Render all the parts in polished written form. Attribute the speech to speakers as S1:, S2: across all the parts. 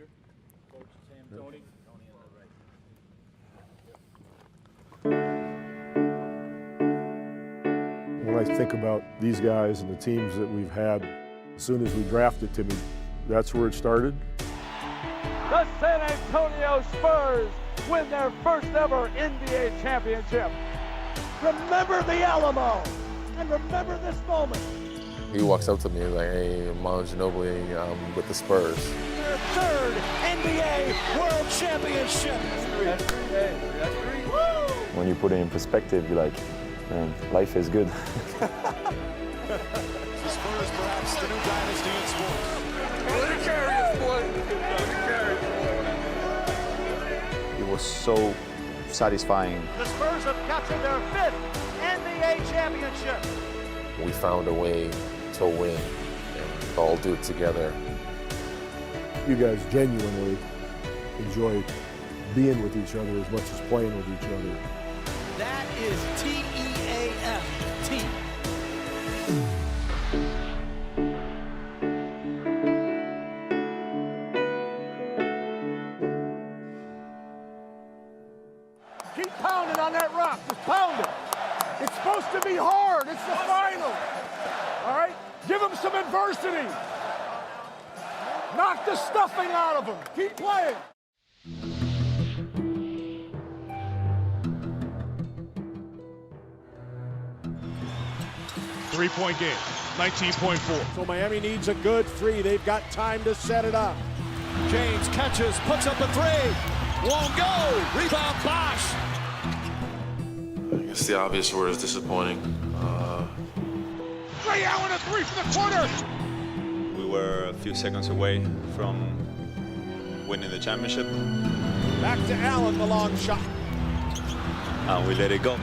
S1: here. Coach Sam, Tony. Tony on the right.
S2: When I think about these guys and the teams that we've had, as soon as we drafted Timmy, that's where it started.
S3: The San Antonio Spurs win their first ever NBA championship. Remember the Alamo, and remember this moment.
S4: He walks up to me like, hey, Manu Ginobili, with the Spurs.
S3: Their third NBA World Championship.
S1: That's three.
S3: Woo!
S5: When you put it in perspective, you're like, man, life is good.
S6: The Spurs perhaps the new dynasty in sports.
S5: It was so satisfying.
S3: The Spurs have captured their fifth NBA championship.
S4: We found a way to win and all do it together.
S2: You guys genuinely enjoy being with each other as much as playing with each other.
S6: That is TEAFT.
S3: Keep pounding on that rock. Just pound it. It's supposed to be hard. It's the final. All right? Give them some adversity. Knock the stuffing out of them. Keep playing.
S7: Three-point game, 19.4.
S3: So Miami needs a good three. They've got time to set it up.
S6: James catches, puts up a three. Won't go. Rebound, Bosh.
S4: I guess the obvious word is disappointing.
S3: Ray Allen, a three for the corner.
S8: We were a few seconds away from winning the championship,
S3: Back to Allen, the long shot.
S8: and we let it go.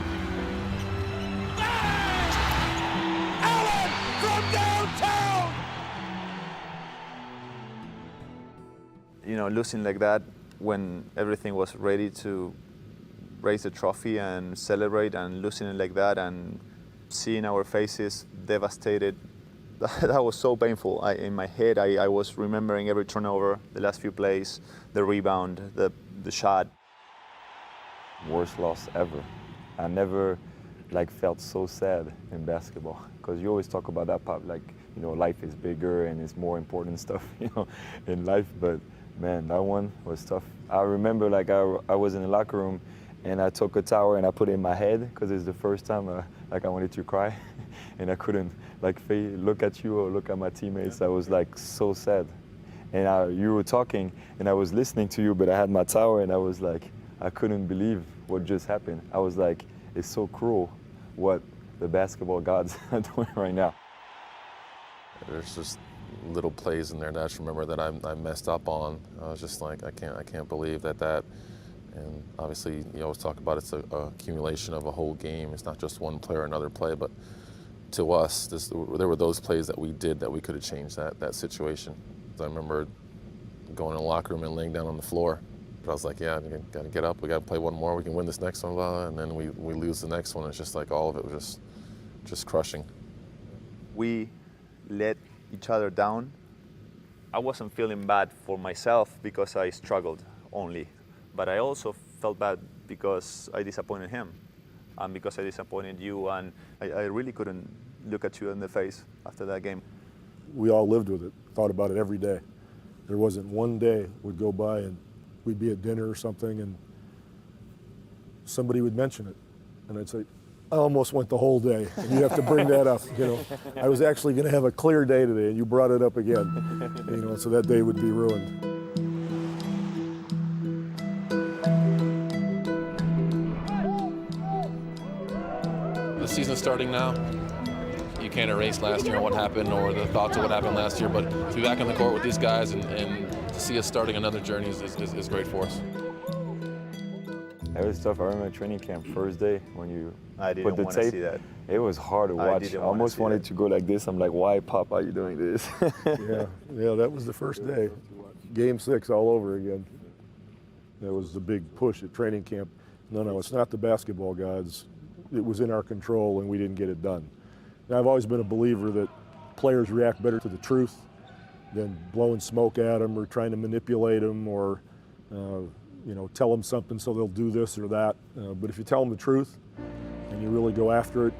S3: Allen from downtown.
S5: You know, losing like that when everything was ready to raise the trophy and celebrate, and losing it like that and seeing our faces devastated, that was so painful. In my head, I was remembering every turnover, the last few plays, the rebound, the shot. Worst loss ever. I never felt so sad in basketball, because you always talk about that part, life is bigger and it's more important stuff, in life. But man, that one was tough. I remember I was in the locker room and I took a towel and I put it in my head, because it's the first time I wanted to cry and I couldn't look at you or look at my teammates. I was so sad. And you were talking and I was listening to you, but I had my towel and I was I couldn't believe what just happened. I was it's so cruel what the basketball gods are doing right now.
S4: There's just little plays in there that I just remember that I messed up on. I was just I can't believe that. And obviously, you always talk about it's a accumulation of a whole game. It's not just one play or another play, but to us, there were those plays that we did that we could have changed that situation. I remember going in the locker room and laying down on the floor. But I was yeah, we got to get up. We got to play one more. We can win this next one, blah, blah, and then we lose the next one. It's just all of it was just crushing.
S5: We let each other down. I wasn't feeling bad for myself because I struggled only, but I also felt bad because I disappointed him and because I disappointed you, and I really couldn't look at you in the face after that game.
S2: We all lived with it, thought about it every day. There wasn't one day would go by and we'd be at dinner or something and somebody would mention it. And I'd say, I almost went the whole day, and you have to bring that up. I was actually going to have a clear day today, and you brought it up again. So that day would be ruined.
S9: The season's starting now. You can't erase last year and what happened or the thoughts of what happened last year, but to be back on the court with these guys and to see us starting another journey is great for us.
S5: It was tough. I remember training camp first day when you
S8: didn't
S5: put the
S8: want to
S5: tape.
S8: see that.
S5: It was hard to watch. I almost wanted to go like this. I'm like, why, Pop, are you doing this?
S2: Yeah, that was the first day. Game 6 all over again. That was the big push at training camp. No, it's not the basketball gods. It was in our control and we didn't get it done. Now, I've always been a believer that players react better to the truth than blowing smoke at them or trying to manipulate them or tell them something so they'll do this or that. But if you tell them the truth and you really go after it,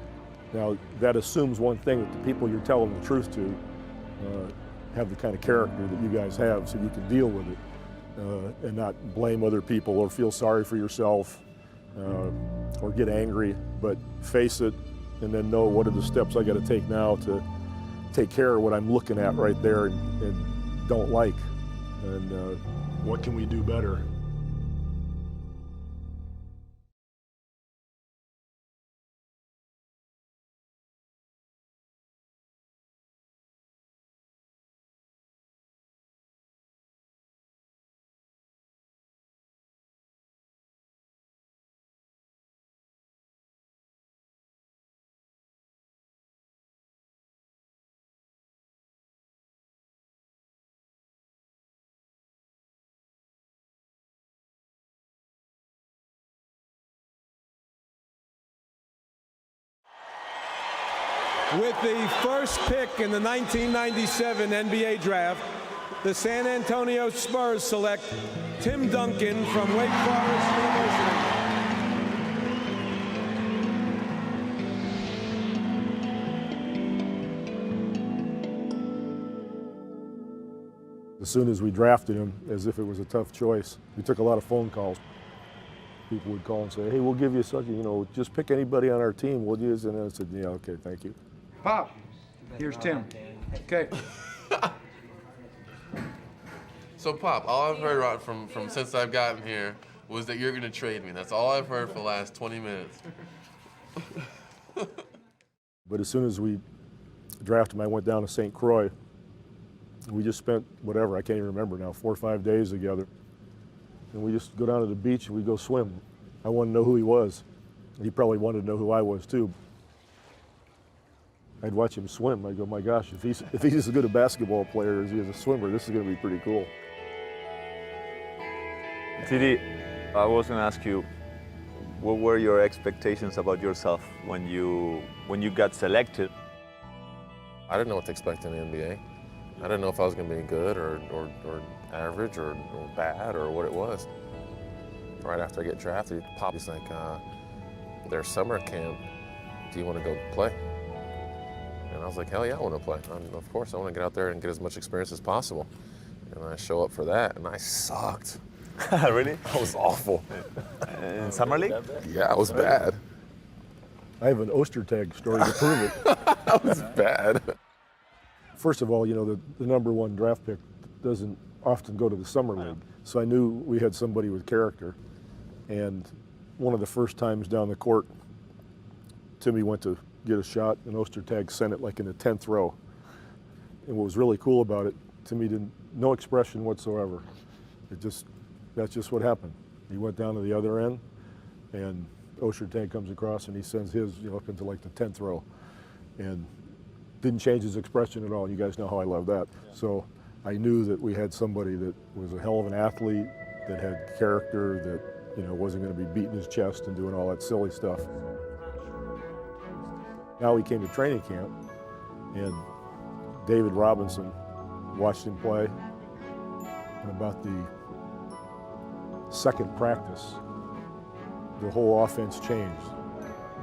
S2: now that assumes one thing, that the people you're telling the truth to have the kind of character that you guys have, so you can deal with it and not blame other people or feel sorry for yourself or get angry, but face it and then know what are the steps I got to take now to take care of what I'm looking at right there and don't like, and what can we do better.
S10: With the first pick in the 1997 NBA draft, the San Antonio Spurs select Tim Duncan from Wake Forest University.
S2: As soon as we drafted him, as if it was a tough choice, we took a lot of phone calls. People would call and say, hey, we'll give you such a, just pick anybody on our team, we'll use it. And I said, yeah, okay, thank you.
S1: Pop, here's Tim. Okay.
S9: So, Pop, all I've heard from since I've gotten here was that you're going to trade me. That's all I've heard for the last 20 minutes.
S2: But as soon as we drafted him, I went down to St. Croix. We just spent, whatever, I can't even remember now, 4 or 5 days together. And we just go down to the beach and we go swim. I wanted to know who he was. He probably wanted to know who I was too. I'd watch him swim. I'd go, my gosh, if he's as good a basketball player as he is a swimmer, this is going to be pretty cool.
S5: TD, I was going to ask you, what were your expectations about yourself when you got selected?
S4: I didn't know what to expect in the NBA. I didn't know if I was going to be good or average or bad or what it was. Right after I get drafted, Poppy's like, there's summer camp. Do you want to go play? And I was like, hell yeah, I want to play. Of course, I want to get out there and get as much experience as possible. And I show up for that, and I sucked.
S5: Really?
S4: I was awful.
S5: In summer league?
S4: Yeah, I was bad.
S2: I have an Ostertag story to prove it.
S4: I was bad.
S2: First of all, the number one draft pick doesn't often go to the summer league. So I knew we had somebody with character. And one of the first times down the court, Timmy went to get a shot, and Ostertag sent it like in the 10th row. And what was really cool about it, Timmy no expression whatsoever. That's just what happened. He went down to the other end, and Ostertag comes across and he sends his up into like the 10th row. And didn't change his expression at all. You guys know how I love that. Yeah. So I knew that we had somebody that was a hell of an athlete, that had character, that wasn't going to be beating his chest and doing all that silly stuff. Now he came to training camp, and David Robinson watched him play. And about the second practice, the whole offense changed.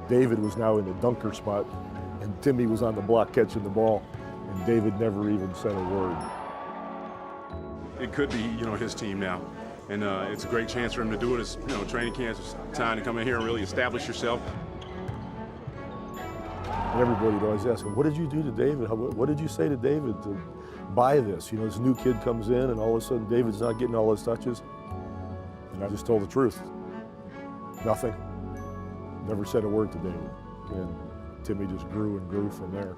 S2: David was now in the dunker spot, and Timmy was on the block catching the ball, and David never even said a word.
S7: It could be, his team now. And it's a great chance for him to do it. It's, training camp, it's time to come in here and really establish yourself.
S2: And everybody would always ask him, what did you do to David? What did you say to David to buy this? This new kid comes in, and all of a sudden David's not getting all his touches. And I just told the truth. Nothing. Never said a word to David. And Timmy just grew and grew from there.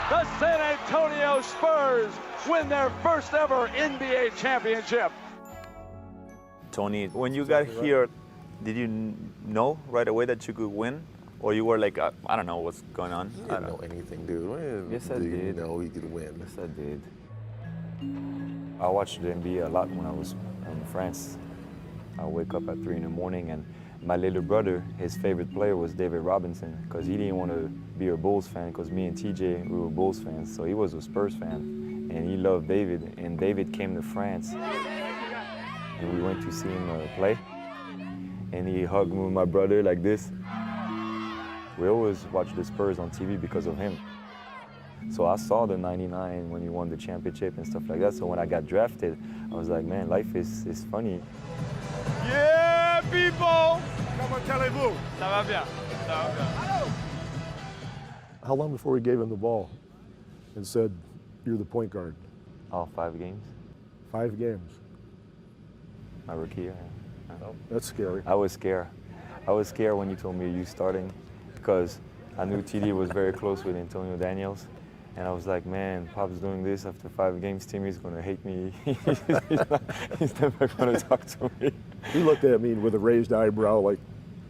S3: The San Antonio Spurs win their first ever NBA championship.
S5: Tony, when you got here, did you know right away that you could win? Or you were like, I don't know what's going on?
S4: I didn't know anything, dude.
S11: Yes, I did.
S4: You know he could win.
S11: Yes, I did. I watched the NBA a lot when I was in France. I wake up at 3 in the morning, and my little brother, his favorite player was David Robinson, because he didn't want to be a Bulls fan, because me and TJ, we were Bulls fans, so he was a Spurs fan. and he loved David. And David came to France, and we went to see him play. And he hugged me with my brother like this. We always watch the Spurs on TV because of him. So I saw the '99 when he won the championship and stuff like that. So when I got drafted, I was like, man, life is funny.
S3: Yeah, people!
S6: Comment allez-vous?
S3: Ça va bien. Ça va bien.
S2: How long before we gave him the ball and said, you're the point guard?
S11: All 5 games,
S2: 5 games.
S11: my rookie year.
S2: That's scary.
S11: I was scared. I was scared when you told me you starting because I knew TD was very close with Antonio Daniels. And I was like, man, Pop's doing this after 5 games. Timmy's going to hate me. He's never going to talk to me.
S2: He looked at me with a raised eyebrow like,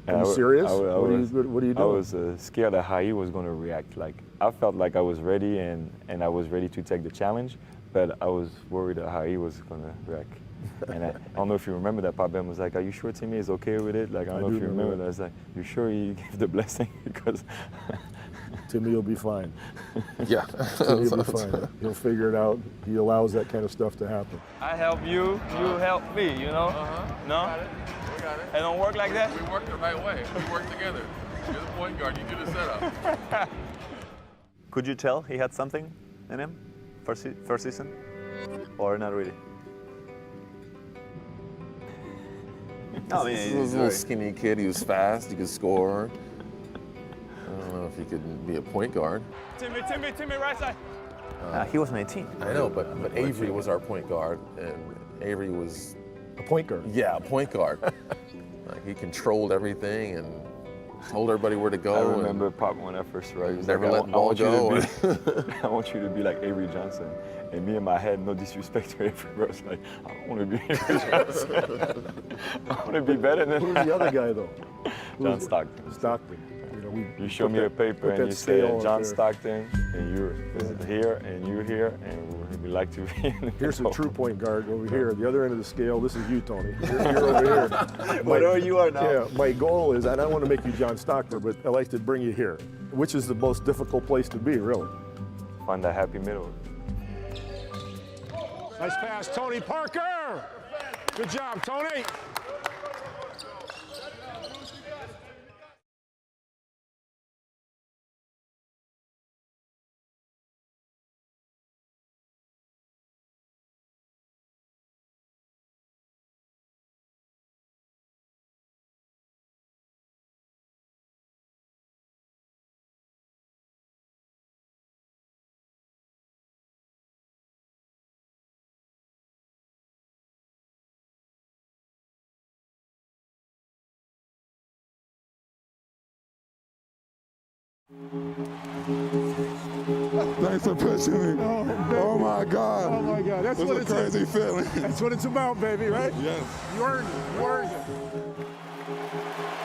S2: are you serious? What are you doing?
S11: I was scared of how he was going to react. Like, I felt like I was ready and I was ready to take the challenge, but I was worried of how he was going to react. And I don't know if you remember that Pop Ben was like, are you sure Timmy is okay with it? Like, I don't know if you remember that. I was like, you sure he gave the blessing? Because
S2: Timmy will be fine.
S4: Yeah.
S2: Timmy will be fine. He'll figure it out. He allows that kind of stuff to happen.
S3: I help you, you help me, you know? No?
S9: We got it.
S3: It don't work like that?
S9: We work the right way. We work together. You're the point guard. You do the setup.
S5: Could you tell he had something in him first season? Or not really?
S4: No, I mean, he was a little skinny kid. He was fast. He could score. I don't know if he could be a point guard.
S3: Timmy, right side.
S5: He was 19.
S4: I know, but Avery was our point guard, and Avery was
S2: a point guard.
S4: Yeah, a point guard. Like, he controlled everything and told everybody where to go.
S11: I remember Pop when I first arrived. He was
S4: Never
S11: like,
S4: let the ball go.
S11: I want you to be like Avery Johnson. And me in my head, no disrespect to Avery, but I was like, I don't want to be Avery Johnson. I want to be better than
S2: Who's the other guy, though?
S11: John Stockton.
S2: Stockton.
S11: You show me a paper and you say John Stockton, and you're here, and you're here, and we like to be in the
S2: Here's a true point guard over here. The other end of the scale, this is you, Tony. You're over here.
S5: Whatever you are now.
S2: Yeah, my goal is, I don't want to make you John Stockton, but I like to bring you here, which is the most difficult place to be, really.
S11: Find that happy middle.
S6: Nice pass, Tony Parker. Good job, Tony.
S12: Thanks for pushing me. Oh my God.
S6: Oh my God. That's what
S12: it's a crazy feeling.
S6: That's what it's about, baby, right?
S12: Yes.
S6: You earned it. You earned it.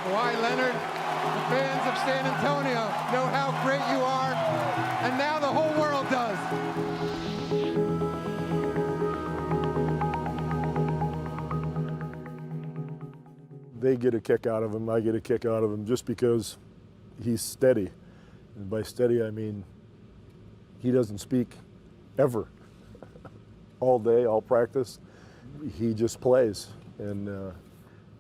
S13: Kawhi Leonard, the fans of San Antonio know how great you are, and now the whole world does.
S2: They get a kick out of him, I get a kick out of him, just because he's steady. And by steady, I mean he doesn't speak ever. All day, all practice, he just plays. And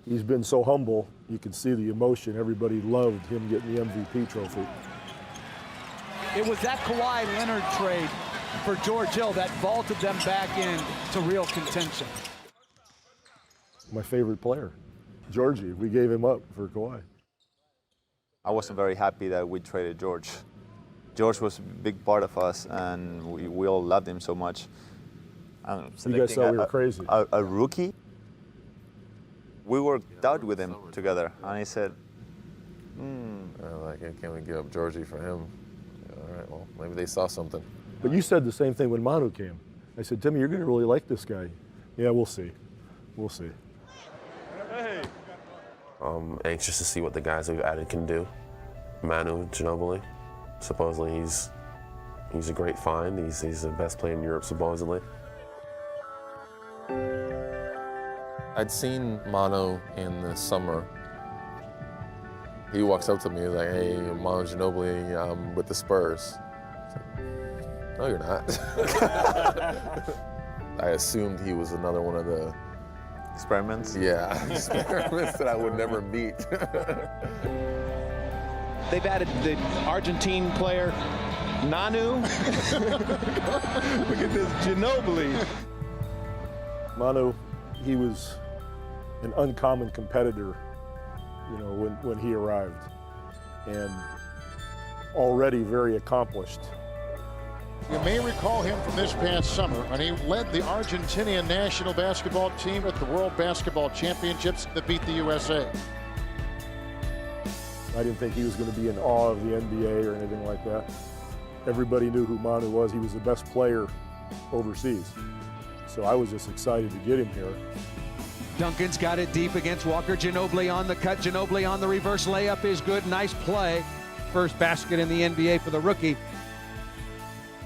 S2: he's been so humble, you can see the emotion. Everybody loved him getting the MVP trophy.
S14: It was that Kawhi Leonard trade for George Hill that vaulted them back in to real contention.
S2: My favorite player, Georgie. We gave him up for Kawhi.
S5: I wasn't very happy that we traded George. George was a big part of us, and we all loved him so much.
S2: You guys thought we were crazy.
S5: A rookie? We worked out with him together, and he said,
S4: like, can we give up Georgie for him? All right, well, maybe they saw something.
S2: But you said the same thing when Manu came. I said, Timmy, you're going to really like this guy. Yeah, we'll see. We'll see.
S15: I'm anxious to see what the guys we've added can do. Manu Ginobili, supposedly he's a great find. He's the best player in Europe, supposedly.
S4: I'd seen Manu in the summer. He walks up to me, he's like, hey, Manu Ginobili, I'm with the Spurs. No, you're not. I assumed he was another one of the
S5: experiments.
S4: Yeah, experiments that I would never meet.
S6: They've added the Argentine player, Nanu. Look at this, Ginobili.
S2: Manu, he was an uncommon competitor, you know, when he arrived, and already very accomplished.
S16: You may recall him from this past summer when he led the Argentinian national basketball team at the World Basketball Championships that beat the USA.
S2: I didn't think he was going to be in awe of the NBA or anything like that. Everybody knew who Manu was. He was the best player overseas. So I was just excited to get him here.
S14: Duncan's got it deep against Walker. Ginobili on the cut. Ginobili on the reverse layup is good. Nice play. First basket in the NBA for the rookie.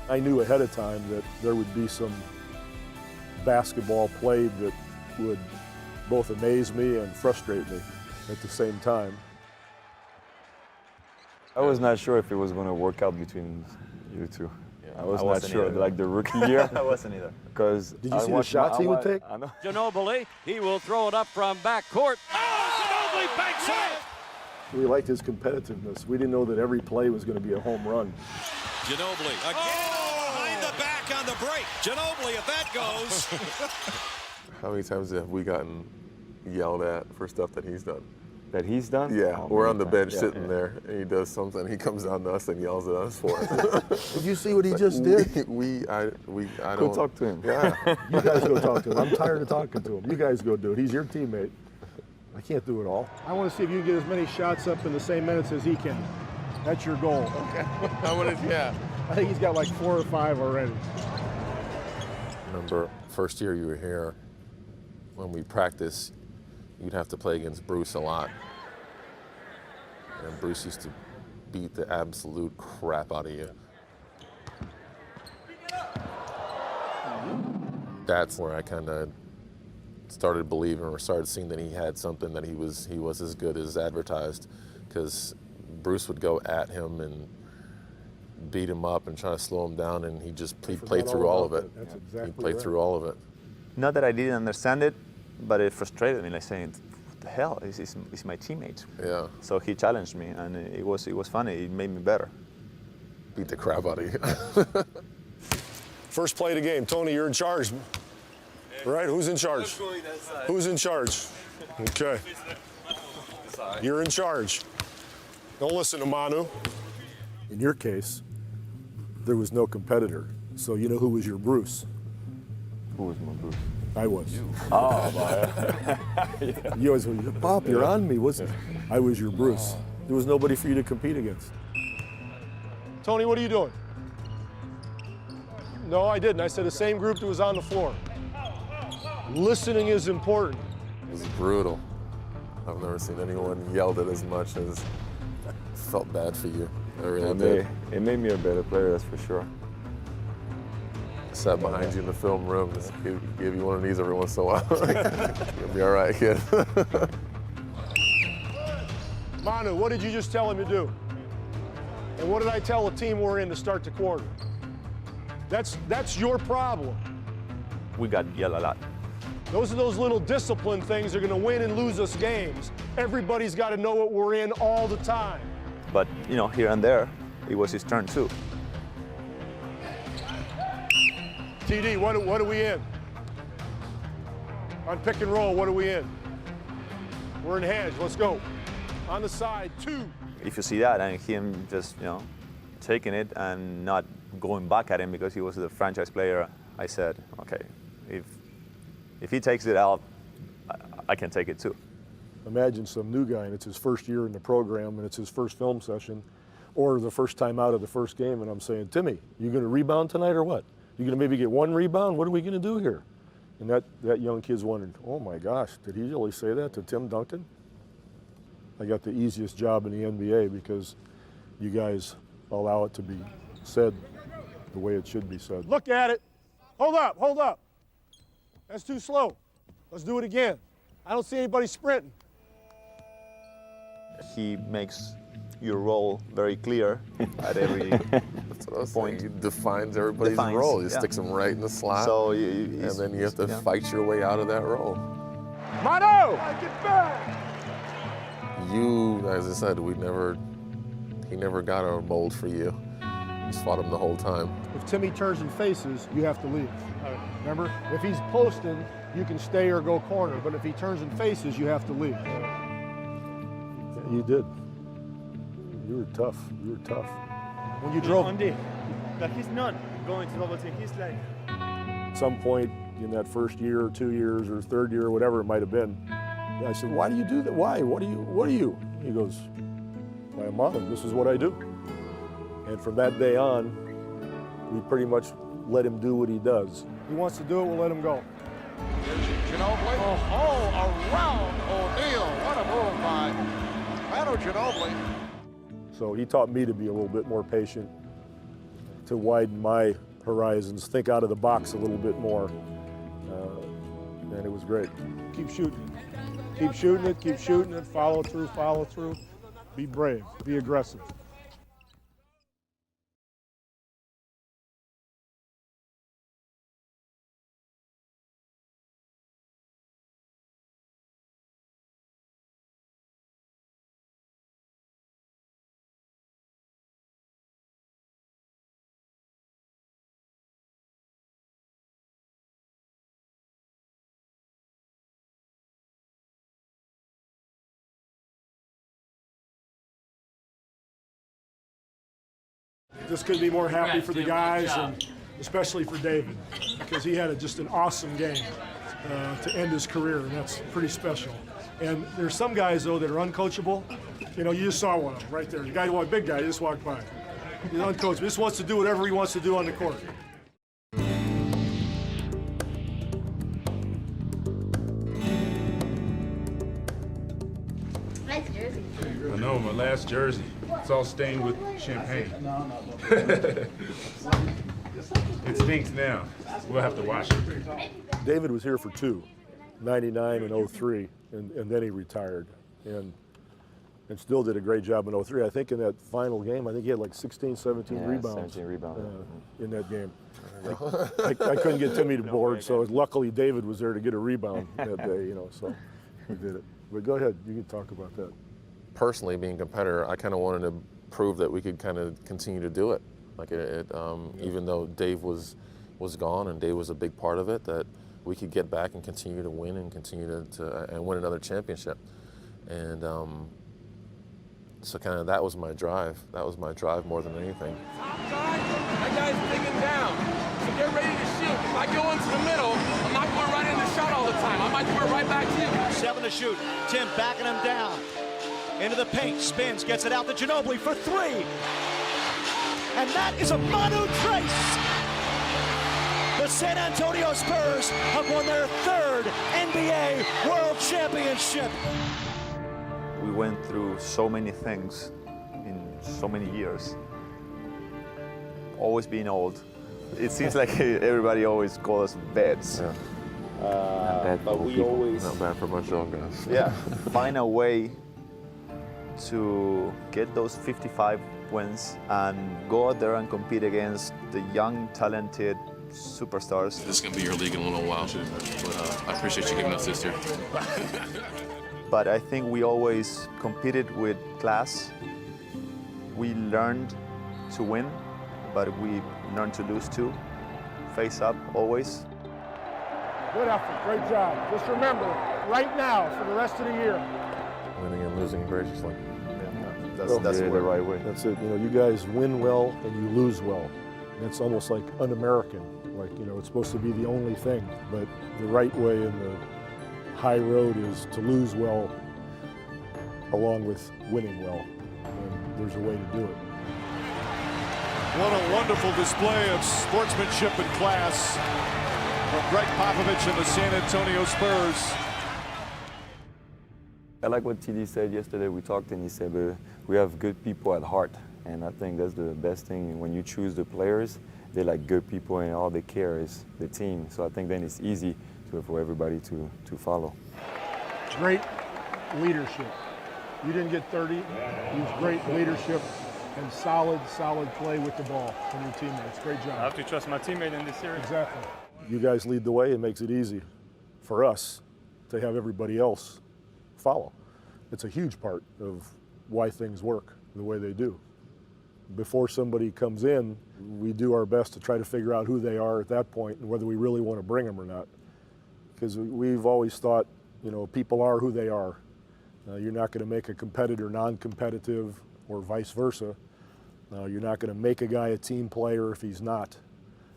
S2: I knew ahead of time that there would be some basketball played that would both amaze me and frustrate me at the same time.
S11: I was not sure if it was going to work out between you two.
S5: Yeah,
S11: I was not sure,
S5: either.
S11: like the rookie year.
S5: I wasn't either.
S11: Because
S2: did you see the shots he would take?
S11: I know.
S3: Ginobili, he will throw it up from backcourt. Oh, Ginobili banks it!
S2: We liked his competitiveness. We didn't know that every play was going to be a home run.
S6: Ginobili again behind the back on the break. Ginobili, if that goes.
S4: How many times have we gotten yelled at for stuff that he's done?
S11: That he's done?
S4: Yeah,
S11: Oh,
S4: we're on the
S11: times.
S4: bench
S11: Yeah,
S4: sitting
S11: yeah.
S4: there, and he does something. He comes down to us and yells at us for it.
S2: Did you see what he just did?
S4: I
S11: Go
S4: don't
S11: talk to him.
S4: Yeah.
S2: You guys go talk to him. I'm tired of talking to him. You guys go do it. He's your teammate. I can't do it all. I want to see if you can get as many shots up in the same minutes as he can. That's your goal. Okay.
S4: Yeah.
S2: I think he's got like 4 or 5 already.
S4: Remember, first year you were here, when we practiced, you'd have to play against Bruce a lot. And Bruce used to beat the absolute crap out of you. That's where I kind of started believing or started seeing that he had something, that he was as good as advertised, because Bruce would go at him and beat him up and try to slow him down, and he played through all of it.
S2: That's exactly
S4: He played
S2: right.
S4: through all of it.
S5: Not that I didn't understand it, but it frustrated me, like saying, what the hell, he's my teammate.
S4: Yeah.
S5: So he challenged me, and it was funny. It made me better.
S4: Beat the crap out of you.
S17: First play of the game. Tony, you're in charge. Right? Who's in charge? Who's in charge? Okay. You're in charge. Don't listen to Manu.
S2: In your case, there was no competitor. So you know who was your Bruce?
S11: Who was my Bruce?
S2: I was.
S11: Oh, yeah.
S2: You always went, Pop, you're on me. I was your Bruce. There was nobody for you to compete against.
S17: Tony, what are you doing? No, I didn't. I said the same group that was on the floor. Listening is important.
S4: It was brutal. I've never seen anyone yelled at as much as felt bad for you. I really did.
S11: It made me a better player, that's for sure.
S4: I sat behind you in the film room, just give you one of these every once in a while. You'll be all right, kid.
S17: Manu, what did you just tell him to do? And what did I tell the team we're in to start the quarter? That's your problem.
S5: We got yelled a lot.
S17: Those are those little discipline things that are going to win and lose us games. Everybody's got to know what we're in all the time.
S5: But, here and there, it was his turn too.
S17: TD, what are we in? On pick and roll, what are we in? We're in hedge, let's go. On the side, 2.
S5: If you see that and him just, taking it and not going back at him because he was the franchise player, I said, okay, if he takes it out, I can take it too.
S2: Imagine some new guy and it's his first year in the program and it's his first film session or the first time out of the first game and I'm saying, Timmy, you going to rebound tonight or what? You going to maybe get 1 rebound? What are we going to do here? And that young kid's wondering, oh my gosh, did he really say that to Tim Duncan? I got the easiest job in the NBA because you guys allow it to be said the way it should be said.
S17: Look at it. Hold up. That's too slow. Let's do it again. I don't see anybody sprinting.
S5: He makes your role very clear at every
S4: That's what I was
S5: point.
S4: saying. He defines everybody's role. He sticks them right in the slot,
S5: So
S4: and then you have to fight your way out of that role.
S3: Manu! Get back!
S4: You, as I said, he never got a mold for you. Just fought him the whole time.
S2: If Timmy turns and faces, you have to leave. Remember? If he's posting, you can stay or go corner, but if he turns and faces, you have to leave. You did. You were tough. You were tough. When you drove.
S18: Like he's not going to double team. He's like.
S2: At some point in that first year or 2 years or third year or whatever it might have been, I said, why do you do that? Why? What are you? He goes, my mom, this is what I do. And from that day on, we pretty much let him do what he does. He wants to do it, we'll let him go.
S16: Ginobili. Around O'Neal. What a move by Manu Ginobili.
S2: So he taught me to be a little bit more patient, to widen my horizons, think out of the box a little bit more. And it was great. Keep shooting. Keep shooting it, follow through. Be brave, be aggressive. Just couldn't be more happy for the guys, and especially for David, because he had just an awesome game to end his career, and that's pretty special. And there's some guys, though, that are uncoachable. You know, you just saw one of them right there. The guy, big guy, just walked by. He's uncoachable. He just wants to do whatever he wants to do on the court.
S19: Nice jersey.
S7: I know, my last jersey. It's all stained with champagne. It stinks now. We'll have to wash it.
S2: David was here for two, 99 and 03, and then he retired. And still did a great job in 03. I think in that final game, I think he had like 16, 17 rebounds.
S11: 17 rebounds.
S2: In that game. I couldn't get Timmy to board, so luckily David was there to get a rebound that day, you know, so we did it. But go ahead, you can talk about that.
S4: Personally, being a competitor, I kind of wanted to prove that we could kind of continue to do it. Like even though Dave was gone and Dave was a big part of it, that we could get back and continue to win and continue to win another championship. And so kind of that was my drive. That was my drive more than anything.
S9: That guy's digging down. So get ready to shoot. If I go into the middle, I'm not going right in the shot all the time. I might do it right back to you.
S6: 7 to shoot. Tim backing him down. Into the paint, spins, gets it out to Ginobili for 3. And that is a Manu Trace. The San Antonio Spurs have won their 3rd NBA World Championship.
S5: We went through so many things in so many years. Always being old. It seems like everybody always calls us vets.
S4: Yeah.
S5: But we always...
S4: Not bad for much young guys.
S5: Yeah, find a way to get those 55 wins and go out there and compete against the young, talented superstars.
S9: This is going to be your league in a little while, but I appreciate you giving us this year.
S5: But I think we always competed with class. We learned to win, but we learned to lose too. Face up always.
S2: Good effort, great job. Just remember, right now, for the rest of the year.
S4: Winning and losing graciously.
S5: That's
S2: the right way. That's it. You know, you guys win well and you lose well. And it's almost like un-American. Like, you know, it's supposed to be the only thing. But the right way in the high road is to lose well along with winning well. And there's a way to do it.
S16: What a wonderful display of sportsmanship and class from Greg Popovich and the San Antonio Spurs.
S11: I like what TD said yesterday. We talked and he said we have good people at heart. And I think that's the best thing. When you choose the players, they're like good people and all they care is the team. So I think then it's easy for everybody to follow.
S2: Great leadership. You didn't get 30. Use great leadership and solid play with the ball from your teammates. Great job.
S18: I have to trust my teammate in this series.
S2: Exactly. You guys lead the way. It makes it easy for us to have everybody else follow. It's a huge part of why things work the way they do. Before somebody comes in, we do our best to try to figure out who they are at that point and whether we really want to bring them or not. Because we've always thought, you know, people are who they are. You're not going to make a competitor non-competitive or vice versa. You're not going to make a guy a team player if he's not.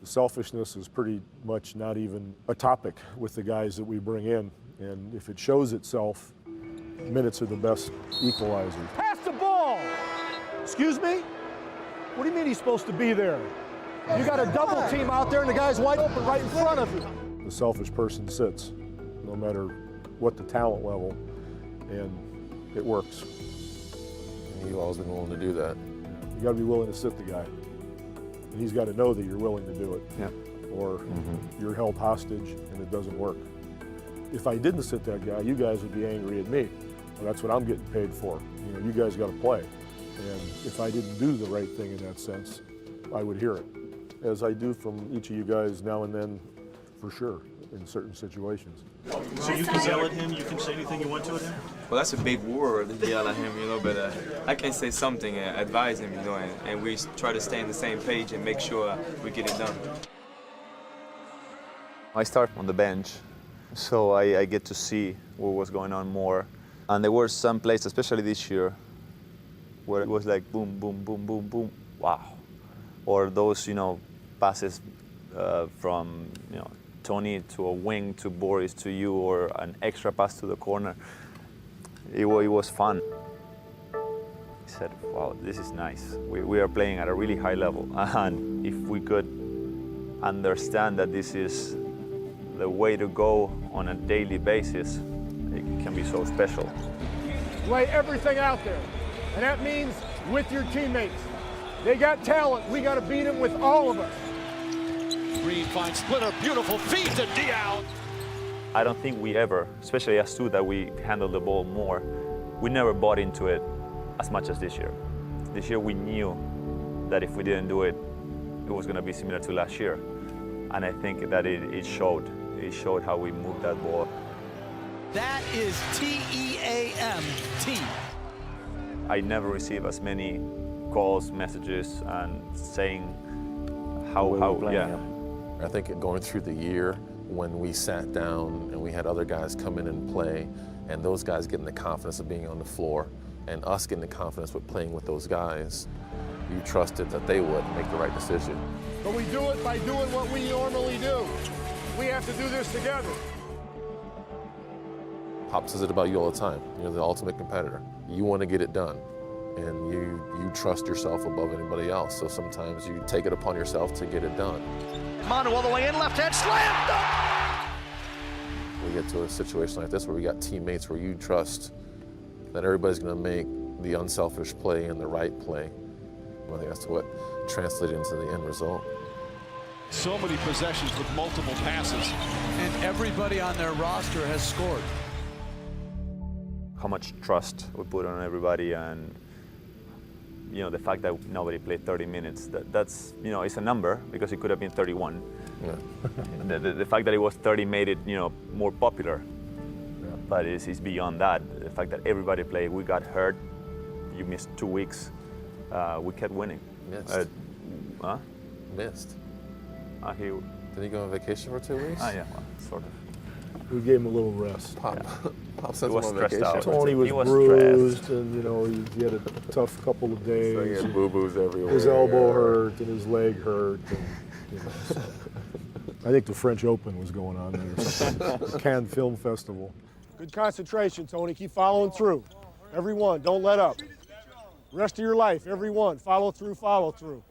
S2: Selfishness is pretty much not even a topic with the guys that we bring in. And if it shows itself, minutes are the best equalizer.
S10: Pass the ball!
S2: Excuse me? What do you mean he's supposed to be there? You got a double team out there and the guy's wide open right in front of you. The selfish person sits, no matter what the talent level, and it works.
S4: And you've always been willing to do that.
S2: You got to be willing to sit the guy. And he's got to know that you're willing to do it.
S11: Yeah.
S2: Or you're held hostage and it doesn't work. If I didn't sit that guy, you guys would be angry at me. Well, that's what I'm getting paid for. You know, you guys got to play. And if I didn't do the right thing in that sense, I would hear it. As I do from each of you guys now and then, for sure, in certain situations.
S6: So you can yell at him, you can say anything you want to at him?
S19: Well, that's a big word to yell at him, you know, but I can say something and advise him, you know, and we try to stay on the same page and make sure we get it done.
S5: I start on the bench, so I get to see what was going on more. And there were some plays, especially this year, where it was like boom, boom, boom, boom, boom, wow. Or those, you know, passes from, you know, Tony to a wing to Boris to you, or an extra pass to the corner. It was fun. I said, wow, this is nice. We are playing at a really high level. And if we could understand that this is the way to go on a daily basis, it can be so special.
S10: Lay everything out there, and that means with your teammates. They got talent. We got to beat them with all of us.
S6: Green finds Splitter, beautiful feed to Diao.
S5: I don't think we ever, especially us two that we handle the ball more, we never bought into it as much as this year. This year we knew that if we didn't do it, it was going to be similar to last year. And I think that it showed. It showed how we moved that ball.
S6: That is TEAM, team.
S5: I never received as many calls, messages, and saying how yeah.
S4: I think going through the year, when we sat down and we had other guys come in and play, and those guys getting the confidence of being on the floor, and us getting the confidence with playing with those guys, you trusted that they would make the right decision.
S10: But we do it by doing what we normally do. We have to do this together.
S4: Pop says it about you all the time. You're the ultimate competitor. You want to get it done, and you trust yourself above anybody else. So sometimes you take it upon yourself to get it done.
S6: Manu all the way in, left hand slam.
S4: We get to a situation like this where we got teammates where you trust that everybody's going to make the unselfish play and the right play. I think that's what translated into the end result.
S6: So many possessions with multiple passes. And everybody on their roster has scored.
S5: How much trust we put on everybody, and you know, the fact that nobody played 30 minutes, that's, you know, it's a number because it could have been 31. Yeah. the fact that it was 30 made it, you know, more popular. Yeah. But it's beyond that. The fact that everybody played, we got hurt, you missed 2 weeks, we kept winning.
S4: Missed.
S5: Huh?
S4: Missed.
S5: Did
S4: he go on vacation for 2 weeks?
S5: Yeah, well, sort of.
S2: We gave him a little rest.
S4: Pop,
S5: yeah.
S4: Pop said
S5: he was stressed out.
S2: Tony was bruised, and you know, he had a tough couple of days.
S4: So he had boo-boos everywhere.
S2: His elbow hurt and his leg hurt. And, you know, so. I think the French Open was going on there, or something. The Cannes Film Festival. Good concentration, Tony. Keep following through. Everyone, don't let up. Rest of your life, everyone, follow through, follow through.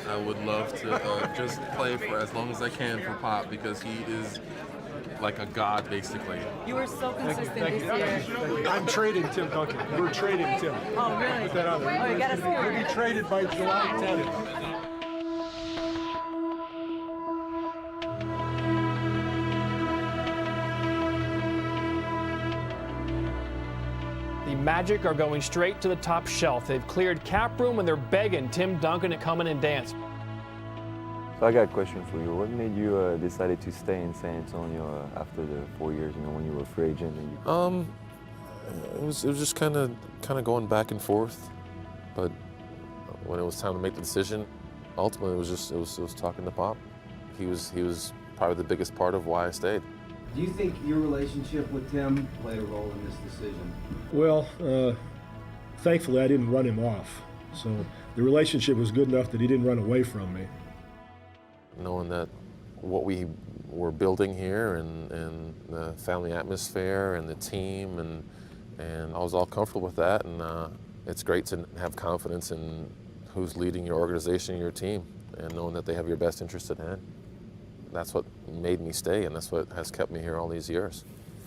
S9: I would love to just play for as long as I can for Pop because he is like a god, basically.
S20: You were so consistent this year.
S2: I'm trading Tim Duncan. We're trading Tim.
S20: Oh, really?
S2: Put that on there.
S20: Oh, you got to
S2: He'll be traded by July 10th.
S21: The Magic are going straight to the top shelf. They've cleared cap room and they're begging Tim Duncan to come in and dance.
S11: So I got a question for you. What made you decided to stay in San Antonio after the 4 years? You know, when you were a free agent. And
S4: it was just kind of going back and forth, but when it was time to make the decision, ultimately it was talking to Pop. He was probably the biggest part of why I stayed.
S22: Do you think your relationship with Tim played a role in this decision?
S2: Well, thankfully I didn't run him off. So the relationship was good enough that he didn't run away from me.
S4: Knowing that what we were building here and the family atmosphere and the team and I was all comfortable with that, and it's great to have confidence in who's leading your organization, your team, and knowing that they have your best interest at hand. That's what made me stay, and that's what has kept me here all these years.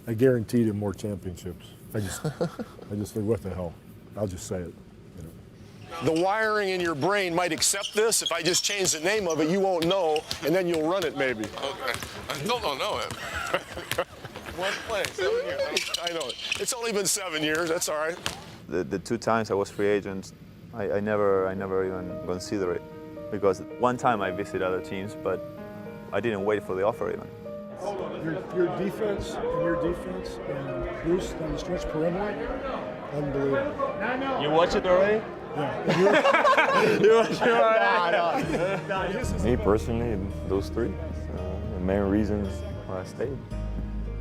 S2: I guaranteed him more championships. I just think, what the hell? I'll just say it.
S17: The wiring in your brain might accept this. If I just change the name of it, you won't know, and then you'll run it maybe.
S9: Okay. I still don't know it. One play, 7 years.
S17: I know it. It's only been 7 years. That's all right.
S5: The 2 times I was free agent, I never even considered it, because one time I visited other teams, but I didn't wait for the offer even.
S2: Your defense and Bruce on the stretch perimeter, unbelievable.
S18: You watch it already?
S2: Yeah.
S18: You watch it already?
S11: Me personally, those 3, the main reasons why I stayed.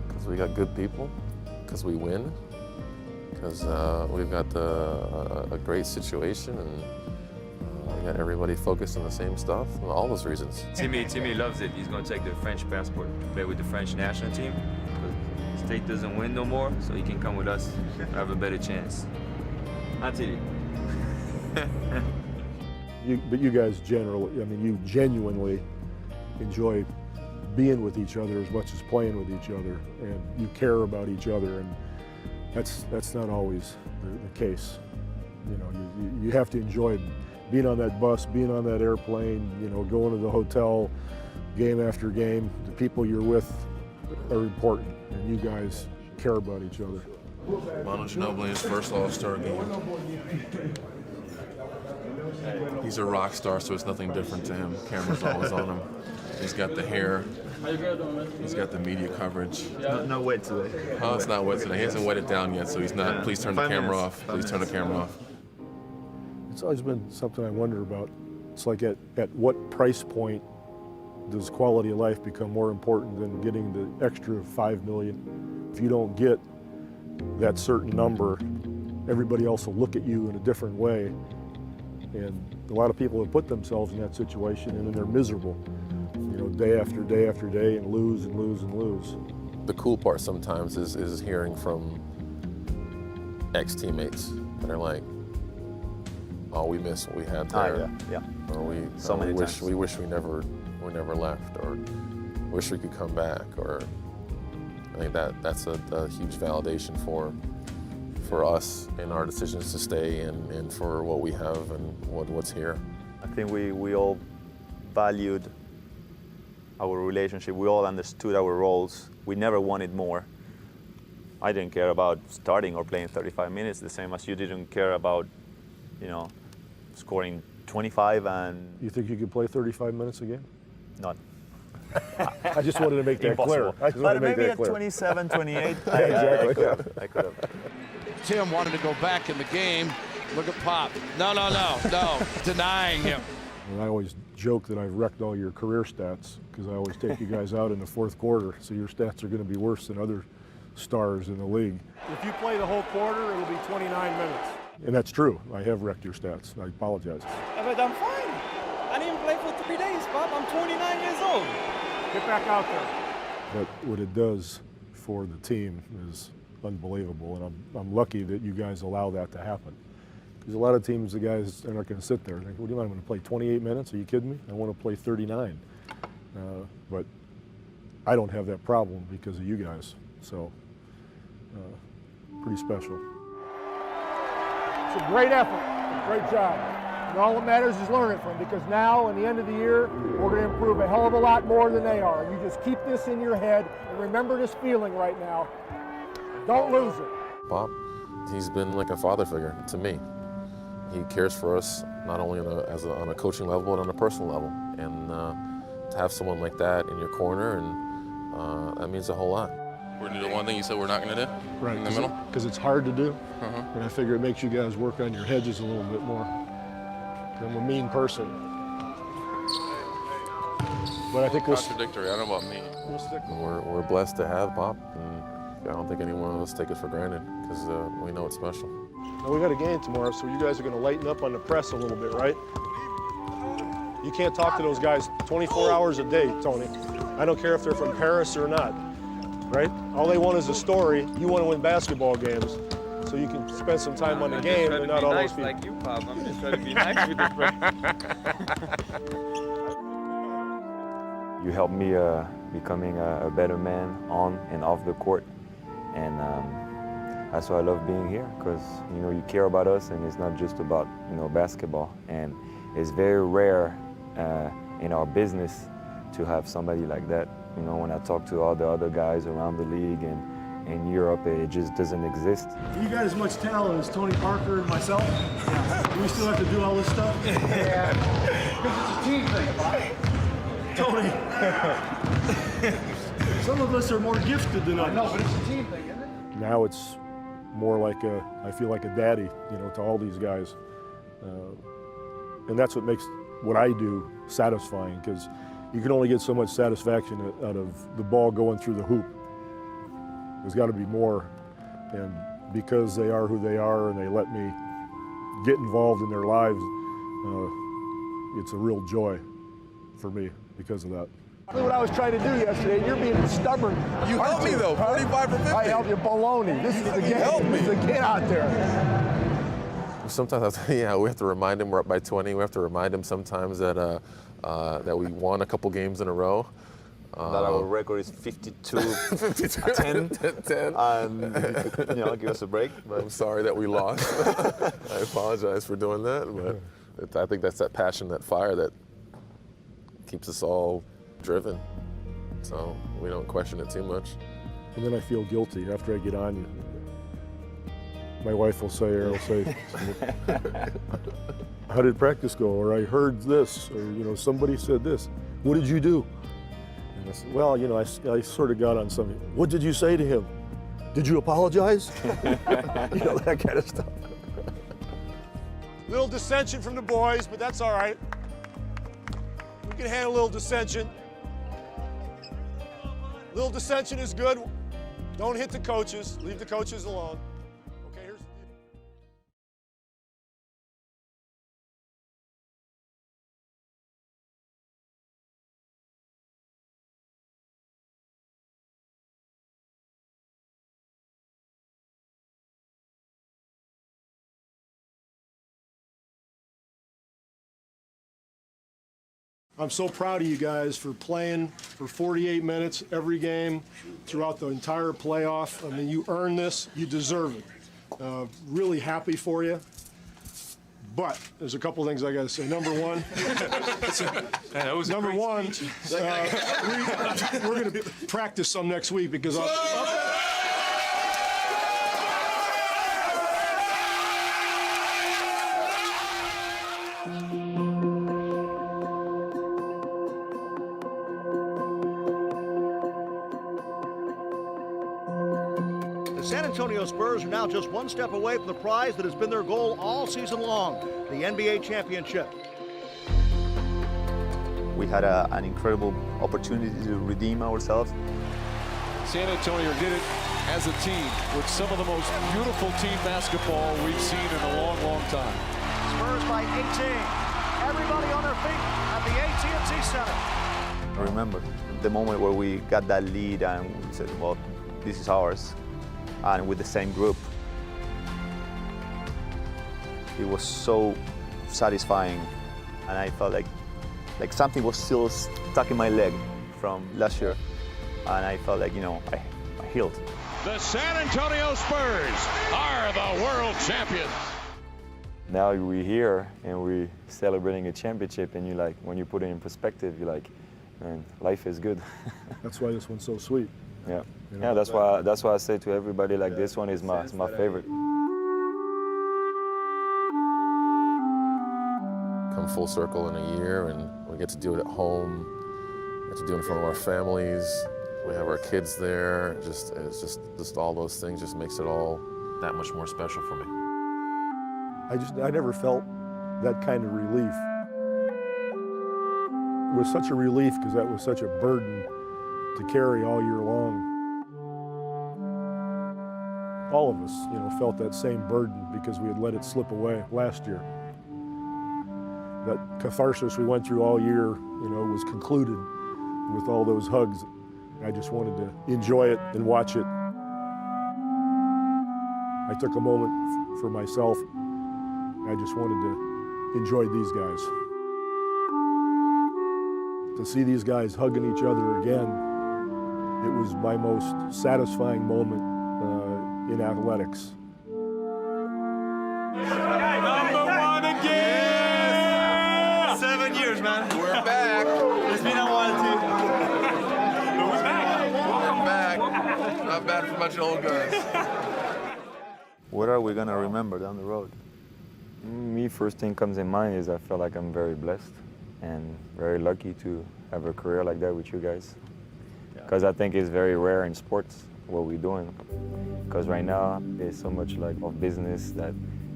S4: Because we got good people, because we win, because we've got a great situation, and we got everybody focused on the same stuff. All those reasons.
S19: Timmy loves it. He's going to take the French passport to play with the French national team. The state doesn't win no more, so he can come with us and have a better chance. Huh, Tilly?
S2: But you guys generally, I mean, you genuinely enjoy being with each other as much as playing with each other, and you care about each other, and that's not always the case. You know, you have to enjoy being on that bus, being on that airplane, you know, going to the hotel, game after game. The people you're with are important, and you guys care about each other.
S9: Manu Ginobili, his first All-Star game. He's a rock star, so it's nothing different to him. Camera's always on him. He's got the hair. He's got the media coverage.
S5: No wet today.
S9: Oh, it's not wet today. He hasn't wet it down yet, so he's not.
S5: Yeah.
S9: Please turn the
S5: 5
S9: camera
S5: minutes.
S9: off. Please turn the camera off.
S2: It's always been something I wonder about. It's like at what price point does quality of life become more important than getting the extra $5 million? If you don't get that certain number, everybody else will look at you in a different way. And a lot of people have put themselves in that situation, and then they're miserable, you know, day after day after day, and lose and lose and lose.
S4: The cool part sometimes is hearing from ex-teammates that are like, "Oh, we miss what we had there,"
S5: yeah.
S4: or we wish we never left, or wish we could come back, or I think that's a huge validation for us in our decisions to stay and for what we have and what's here.
S5: I think we all valued our relationship. We all understood our roles. We never wanted more. I didn't care about starting or playing 35 minutes, the same as you didn't care about, you know, scoring 25 and...
S2: You think you could play 35 minutes a game?
S5: Not.
S2: I just wanted to make that clear.
S5: But maybe at 27, 28,
S2: exactly.
S5: I could have.
S3: Tim wanted to go back in the game. Look at Pop. No. Denying him.
S2: And I always joke that I've wrecked all your career stats because I always take you guys out in the fourth quarter, so your stats are going to be worse than other stars in the league.
S10: If you play the whole quarter, it'll be 29 minutes.
S2: And that's true. I have wrecked your stats. I apologize.
S20: But I'm fine. I didn't even play for 3 days, Pop. I'm 29 years old.
S10: Get back out there.
S2: But what it does for the team is unbelievable, and I'm lucky that you guys allow that to happen. Because a lot of teams, the guys are not going to sit there. Like, what do you want? I'm going to play 28 minutes? Are you kidding me? I want to play 39. But I don't have that problem because of you guys. So, pretty special.
S3: It's a great effort, great job. And all that matters is learn it from, because now, in the end of the year, we're going to improve a hell of a lot more than they are. You just keep this in your head and remember this feeling right now. Don't lose it.
S4: Bob, he's been like a father figure to me. He cares for us not only on a coaching level, but on a personal level. And to have someone like that in your corner, and that means a whole lot.
S9: We're going to do one thing you said we're not going to do?
S2: Right.
S9: In the middle?
S2: Because it's hard to do. And I figure it makes you guys work on your hedges a little bit more. I'm a mean person. But I think
S9: contradictory. I don't know about me.
S2: We'll stick with it.
S4: We're blessed to have Bob, and I don't think any one of us take it for granted, because we know it's special.
S2: Now, we got a game tomorrow, so you guys are going to lighten up on the press a little bit, right? You can't talk to those guys 24 hours a day, Tony. I don't care if they're from Paris or not, right? All they want is a story. You want to win basketball games, so you can spend some time on the game and not all those people.
S19: Like you, Bob. I'm just trying to be nice with the
S11: You helped me becoming a better man on and off the court, and that's why I love being here, because you care about us, and it's not just about basketball. And it's very rare in our business to have somebody like that. When I talk to all the other guys around the league and in Europe, it just doesn't exist.
S1: You got as much talent as Tony Parker and myself. Yeah. We still have to do all this stuff.
S3: Yeah, because it's a team thing,
S1: Tony. Some of us are more gifted than others.
S3: No, but it's a team thing, isn't it?
S2: Now it's more like I feel like a daddy, to all these guys. And that's what makes what I do satisfying, because you can only get so much satisfaction out of the ball going through the hoop. There's got to be more, and because they are who they are and they let me get involved in their lives, it's a real joy for me because of that.
S3: What I was trying to do yesterday, you're being stubborn.
S9: You helped me though, 45 for 50.
S3: I helped you, baloney. This is the game.
S9: Help me.
S3: This is the get out there.
S4: Sometimes, we have to remind him we're up by 20. We have to remind him sometimes that that we won a couple games in a row.
S5: That our record is 52,
S4: 10.
S5: And give us a break. But
S4: I'm sorry that we lost. I apologize for doing that, but I think that's that passion, that fire that keeps us all driven. So we don't question it too much.
S2: And then I feel guilty after I get on. My wife will say, or I'll say, how did practice go? Or I heard this, or somebody said this. What did you do? And I said, well, I sort of got on something. What did you say to him? Did you apologize? That kind of stuff.
S17: Little dissension from the boys, but that's all right. We can handle a little dissension. Little dissension is good. Don't hit the coaches. Leave the coaches alone. Okay, here's the deal.
S1: I'm so proud of you guys for playing for 48 minutes every game throughout the entire playoff. I mean, you earned this. You deserve it. Really happy for you. But there's a couple things I got to say. Number one, we're going to practice some next week because
S8: The San Antonio Spurs are now just one step away from the prize that has been their goal all season long, the NBA championship.
S5: we had an incredible opportunity to redeem ourselves.
S23: San Antonio did it as a team with some of the most beautiful team basketball we've seen in a long, long time.
S8: Spurs by 18. Everybody on their feet at the AT&T Center.
S5: I remember the moment where we got that lead and we said, well, this is ours, and with the same group. it was so satisfying, and I felt like something was still stuck in my leg from last year, and I felt like, you know, I healed.
S23: The San Antonio Spurs are the world champions.
S11: Now we're here and we're celebrating a championship, and you like, when you put it in perspective, you're like, man, life is good.
S2: That's why this one's so sweet.
S11: Yeah,
S2: You know,
S11: yeah. That's why I say to everybody, like, this one is my favorite.
S4: Come full circle in a year, and we get to do it at home. We get to do it in front of our families. We have our kids there. It's just all those things just makes it all that much more special for me.
S2: I never felt that kind of relief. It was such a relief because that was such a burden to carry all year long. All of us, you know, felt that same burden because we had let it slip away last year. That catharsis we went through all year, you know, was concluded with all those hugs. I just wanted to enjoy it and watch it. I took a moment for myself. I just wanted to enjoy these guys. To see these guys hugging each other again, it was my most satisfying moment in athletics.
S23: Number one again!
S9: 7 years, man. We're back.
S23: It's been a while, too.
S9: Welcome back. Not bad for a bunch of old guys.
S5: What are we gonna remember down the road?
S11: Me, first thing comes in mind is I feel like I'm very blessed and very lucky to have a career like that with you guys. Because I think it's very rare in sports what we're doing. Because right now there's so much like of business that,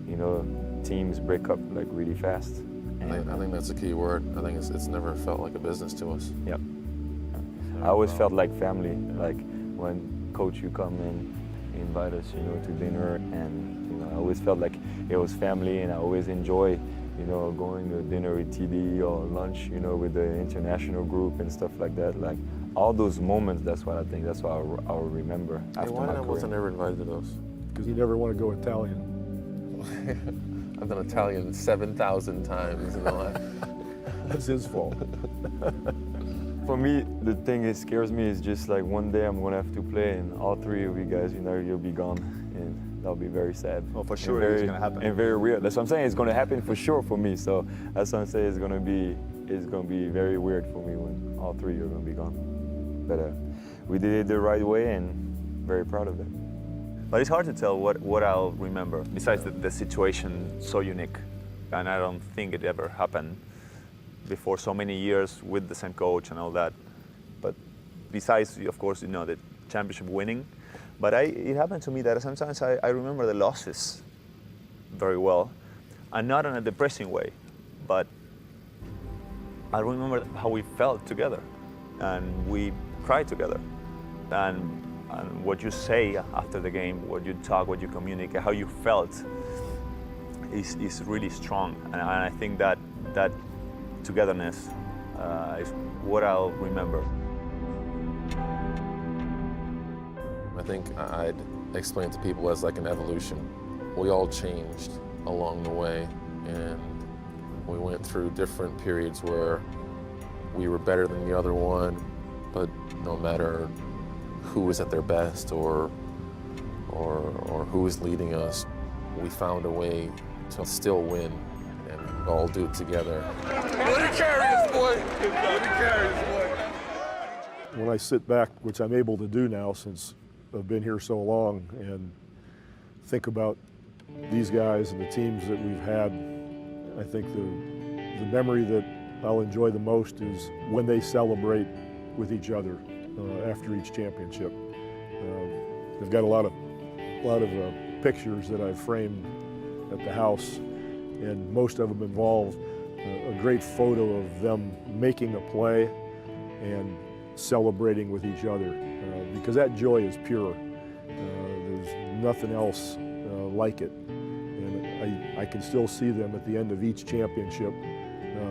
S11: you know, teams break up like really fast. And
S4: I think that's a key word. I think it's never felt like a business to us.
S11: Yep. I always felt like family. Like when coach you come in, invite us, you know, to dinner, and you know, I always felt like it was family, and I always enjoy, you know, going to dinner with TD or lunch, you know, with the international group and stuff like that. Like all those moments, that's what I think. That's what I'll remember after my career.
S4: Why wasn't I ever invited to those?
S2: Because you never want to go Italian.
S4: I've done Italian 7,000 times in my life.
S2: That's his fault.
S11: For me, the thing that scares me is just like one day I'm gonna have to play, and all three of you guys, you know, you'll be gone, and that'll be very sad.
S5: Oh, for sure,
S11: it's
S5: gonna happen.
S11: And very weird. That's what I'm saying. It's gonna happen for sure for me. So that's what I'm saying. It's gonna be very weird for me when all three are gonna be gone. But we did it the right way, and very proud of it.
S5: But it's hard to tell what I'll remember, besides the situation so unique, and I don't think it ever happened before so many years with the same coach and all that. But besides, of course, you know, the championship winning, but it happened to me that sometimes I remember the losses very well, and not in a depressing way, but I remember how we felt together, and we cried together, and what you say after the game, what you talk, what you communicate, how you felt is really strong, and I think that togetherness is what I'll remember.
S4: I think I'd explain it to people as like an evolution. We all changed along the way, and we went through different periods where we were better than the other one, but no matter who was at their best or who was leading us, we found a way to still win and all do it together.
S9: Let it carry us, boy. Let it carry us, boy.
S2: When I sit back, which I'm able to do now since I've been here so long, and think about these guys and the teams that we've had, I think the memory that I'll enjoy the most is when they celebrate with each other after each championship. They've got a lot of pictures that I've framed at the house, and most of them involve a great photo of them making a play and celebrating with each other, because that joy is pure. There's nothing else like it, and I can still see them at the end of each championship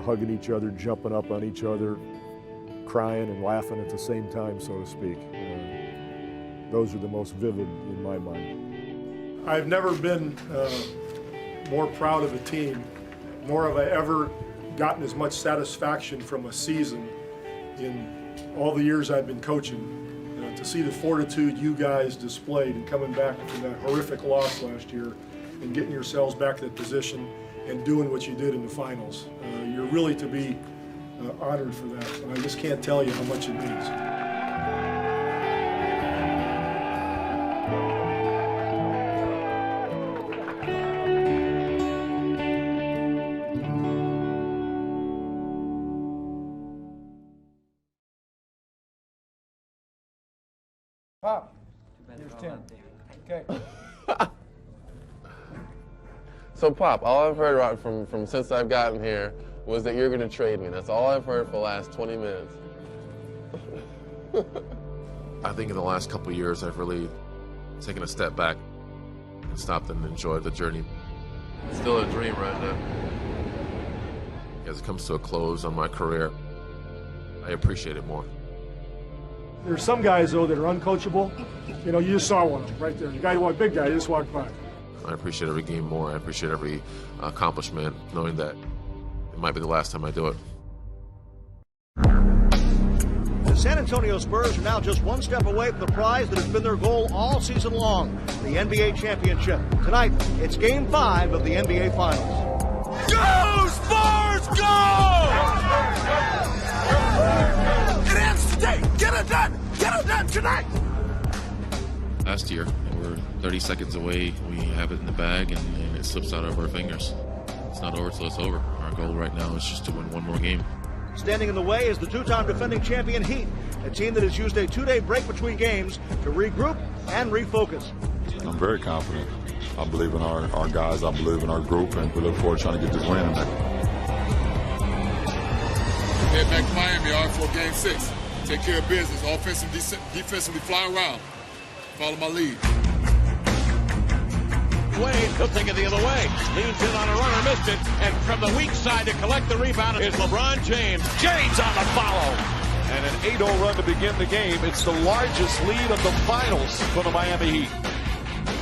S2: hugging each other, jumping up on each other, crying and laughing at the same time, so to speak. Those are the most vivid in my mind.
S1: I've never been more proud of a team, nor have I ever gotten as much satisfaction from a season in all the years I've been coaching. To see the fortitude you guys displayed in coming back from that horrific loss last year and getting yourselves back to that position and doing what you did in the finals. You're really to be honored for that, and I just can't tell you how much it means.
S3: Pop, here's Tim. Okay.
S9: So, Pop, all I've heard about from since I've gotten here was that you're going to trade me. That's all I've heard for the last 20 minutes.
S4: I think in the last couple of years, I've really taken a step back and stopped and enjoyed the journey.
S9: It's still a dream right now.
S4: As it comes to a close on my career, I appreciate it more.
S1: There's some guys, though, that are uncoachable. You know, you just saw one right there. The guy, big guy, just walked by.
S4: I appreciate every game more. I appreciate every accomplishment, knowing that it might be the last time I do it.
S8: The San Antonio Spurs are now just one step away from the prize that has been their goal all season long, the NBA championship. Tonight, it's Game 5 of the NBA Finals.
S12: Go, Spurs, go! It ends today. Get it done. Get it done tonight.
S4: Last year, we're 30 seconds away. We have it in the bag, and it slips out of our fingers. It's not over till it's over. Our goal right now is just to win one more game.
S8: Standing in the way is the two-time defending champion Heat, a team that has used a two-day break between games to regroup and refocus.
S13: I'm very confident. I believe in our guys. I believe in our group, and we look forward to trying to get this win tonight.
S15: Head back to Miami, all for Game 6. Take care of business. Offensively, defensively, fly around. Follow my lead.
S6: Wade, he'll take it the other way. Leans in on a runner, missed it. And from the weak side to collect the rebound is LeBron James. James on the follow.
S23: And an 8-0 run to begin the game. It's the largest lead of the finals for the Miami Heat.